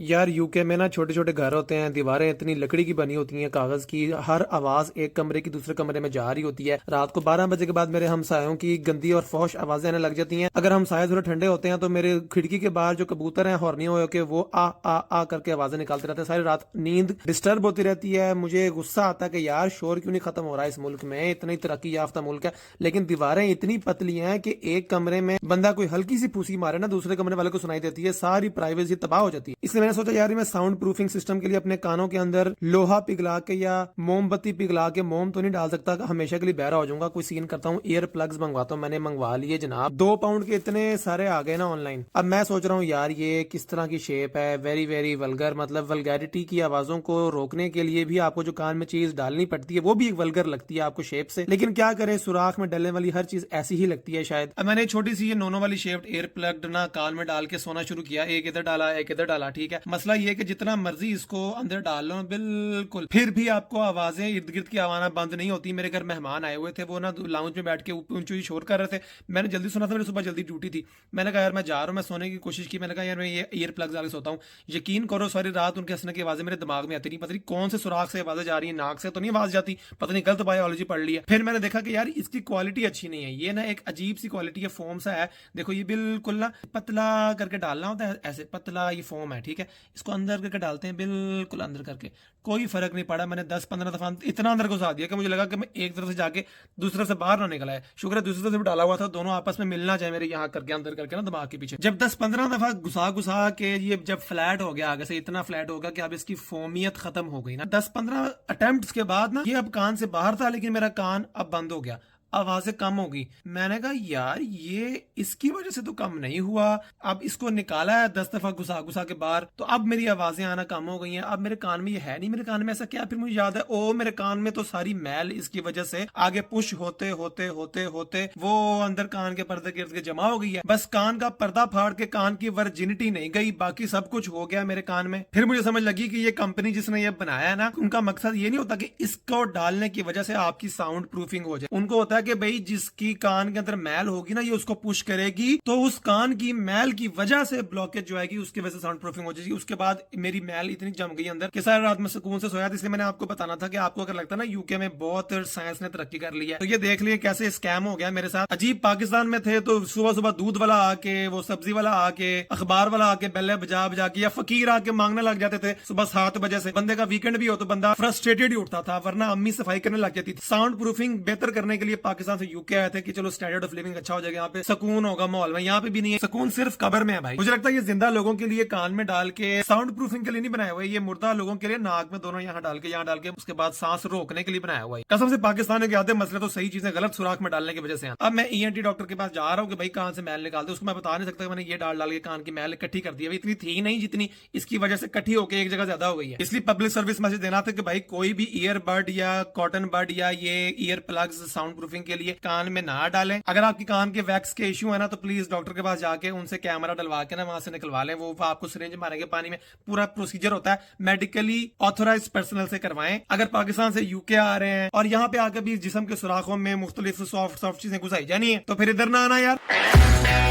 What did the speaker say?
यार यूके में ना छोटे छोटे घर होते हैं, दीवारें इतनी लकड़ी की बनी होती हैं, कागज की। हर आवाज एक कमरे की दूसरे कमरे में जा रही होती है। रात को 12 बजे के बाद मेरे हमसायों की गंदी और फौश आवाजें आने लग जाती हैं। अगर हमसाये थोड़े ठंडे होते हैं तो मेरे खिड़की के बाहर जो कबूतर हैं हॉर्नी हो के वो आ करके आवाजें निकालते रहते हैं। सारी रात नींद डिस्टर्ब होती रहती है। मुझे गुस्सा आता है कि यार शोर क्यों नहीं खत्म हो रहा है इस मुल्क में, इतनी तरक्की याफ्ता मुल्क है लेकिन दीवारें इतनी पतली हैं कि एक कमरे में बंदा कोई हल्की सी फूसी मारे ना दूसरे कमरे वाले को सुनाई देती है, सारी प्राइवेसी तबाह हो जाती है। इसलिए मैंने सोचा यार मैं साउंड प्रूफिंग सिस्टम के लिए अपने कानों के अंदर लोहा पिघला के या मोमबत्ती पिघला के, मोम तो नहीं डाल सकता, हमेशा के लिए बहरा हो जाऊंगा, कोई सीन करता हूँ। ईयर प्लग्स मंगवाता हूँ, मैंने मंगवा लिए जनाब। 2 पाउंड के इतने सारे आ गए ना ऑनलाइन। अब मैं सोच रहा हूँ यार ये किस तरह की शेप है, वेरी वेरी वल्गर, मतलब वल्गैरिटी की आवाजों को रोकने के लिए भी आपको जो कान में चीज डालनी पड़ती है वो भी एक वल्गर लगती है आपको शेप से, लेकिन क्या करें, सुराख में डलने वाली हर चीज ऐसी ही लगती है शायद। अब मैंने छोटी सी ये नोनो वाली शेप्ड एयर प्लग ना कान में डाल के सोना शुरू किया। एक इधर डाला एक इधर डाला, ठीक है। मसला ये कि जितना मर्जी इसको अंदर डाल लो बिल्कुल, फिर भी आपको आवाजें इर्द गिर्द की आवाना बंद नहीं होती। मेरे घर मेहमान आए हुए थे, वो ना लाउंज में बैठ के ऊंची शोर कर रहे थे। मैंने जल्दी सुना था, मेरी सुबह जल्दी ड्यूटी थी। मैंने कहा यार मैं जा रहा हूँ, मैं सोने की कोशिश की। मैंने कहा यार मैं ये ईयर प्लग्स डाल के सोता हूँ। यकीन करो सारी रात उनके हंसने की आवाजें मेरे दिमाग में आती नहीं। पता नहीं कौन से सुराख से आवाजें जा रही है, नाक से तो नहीं आवाज जाती, पता नहीं गलत बायोलॉजी पढ़ ली है। फिर मैंने देखा कि यार इसकी क्वालिटी अच्छी नहीं है, ये ना एक अजीब सी क्वालिटी है, फोम सा है। देखो ये बिल्कुल ना पतला करके डालना होता है, ऐसे पतला ये फोम है, ठीक है। इसको अंदर करके डालते हैं, बिल्कुल अंदर करके, कोई फर्क नहीं पड़ा। मैंने 10-15 दफा इतना अंदर घुसा दिया कि मुझे लगा कि मैं एक तरफ से जाके दूसरी तरफ से बाहर ना निकला है। शुक्र है दूसरी तरफ से डाला हुआ था, दोनों आपस में मिलना चाहिए मेरे यहाँ करके अंदर करके ना दिमाग के पीछे। जब 10-15 दफा घुसा घुसा के ये जब फ्लैट हो गया, आगे से इतना फ्लैट हो गया कि अब इसकी फोमियत खत्म हो गई ना, 10-15 अटेम्प्ट्स के बाद ना ये अब कान से बाहर था लेकिन मेरा कान अब बंद हो गया, आवाजें कम होगी। मैंने कहा यार ये इसकी वजह से तो कम नहीं हुआ। अब इसको निकाला है 10 दफा घुसा घुसा के बाहर, तो अब मेरी आवाजें आना कम हो गई हैं। अब मेरे कान में ये है नहीं, मेरे कान में ऐसा क्या। फिर मुझे याद है ओ मेरे कान में तो सारी मैल इसकी वजह से आगे पुश होते होते होते होते वो अंदर कान के पर्दे के इर्द गिर्द जमा हो गई है। बस कान का पर्दा फाड़ के कान की वर्जिनिटी नहीं गई, बाकी सब कुछ हो गया मेरे कान में। फिर मुझे समझ लगी कि ये कंपनी जिसने ये बनाया है ना, उनका मकसद ये नहीं होता कि इसको डालने की वजह से आपकी साउंड प्रूफिंग हो जाए। उनको होता है कि भाई जिसकी कान के अंदर मैल होगी ना, ये उसको पुश करेगी तो उस कान की मैल की वजह से ब्लॉकेज जो आएगी उसकी वजह से साउंड प्रूफिंग हो जाएगी। उसके बाद मेरी मैल इतनी जम गई अंदर कि सारी रात में सुकून से सोया था। इसलिए मैंने आपको बताना था कि आपको अगर लगता है ना यूके में बहुत साइंस ने तरक्की कर ली है, तो ये देख लिए कैसे स्कैम हो गया मेरे साथ। अजीब, पाकिस्तान में थे तो सुबह सुबह दूध वाला आके, वो सब्जी वाला आके, अखबार वाला आके बेले बजा बजा के, या फकीर आके मांगने लग जाते थे सुबह 7 बजे से। बंदे का वीकेंड भी हो तो बंदा फ्रस्ट्रेटेड ही उठता था, वरना अम्मी सफाई करने लग जाती थी। साउंड प्रूफिंग बेहतर करने के लिए पाकिस्तान से यूके आए थे कि चलो स्टैंडर्ड ऑफ लिविंग अच्छा हो जाएगा, यहाँ पे सुकून होगा माहौल में। यहाँ पे भी नहीं है सुकून, सिर्फ कब्र में है भाई। मुझे लगता है ये जिंदा लोगों के लिए कान में डाल के साउंड प्रूफिंग के लिए नहीं बनाया हुआ है, ये मुर्दा लोगों के लिए नाक में दोनों यहाँ डाल के यहाँ डाल के उसके बाद सांस रोकने के लिए बनाया हुआ है। कसम से पाकिस्तान के आधे मसले तो सही चीजें गलत सुराख में डालने की वजह से हैं। अब मैं ईएनटी डॉक्टर के पास जा रहा हूँ कि भाई कान से मैल निकाल दे, उसको मैं बता नहीं सकता मैंने ये डाल के कान की मैल इकट्ठी कर दी है। इतनी थी नहीं जितनी इसकी वजह से इकट्ठी होकर एक जगह ज्यादा हो गई है। इसलिए पब्लिक सर्विस मैसेज देना था कि भाई कोई भी ईयरबड या कॉटन बड या ये ईयर प्लग्स साउंड प्रूफिंग के लिए कान में ना डालें। अगर आपकी कान के वैक्स के इश्यू है ना, तो प्लीज डॉक्टर के पास जाके उनसे कैमरा डलवा के ना वहां से निकलवा लें। वो आपको सिरिंज मारेंगे पानी में, पूरा प्रोसीजर होता है, मेडिकली ऑथोराइज पर्सनल से करवाएं। अगर पाकिस्तान से यूके आ रहे हैं और यहाँ पे आकर भी जिस्म के सुराखों में मुख्तलिफ सॉफ्ट चीजें घुसाई जानी है तो फिर इधर ना आना यार।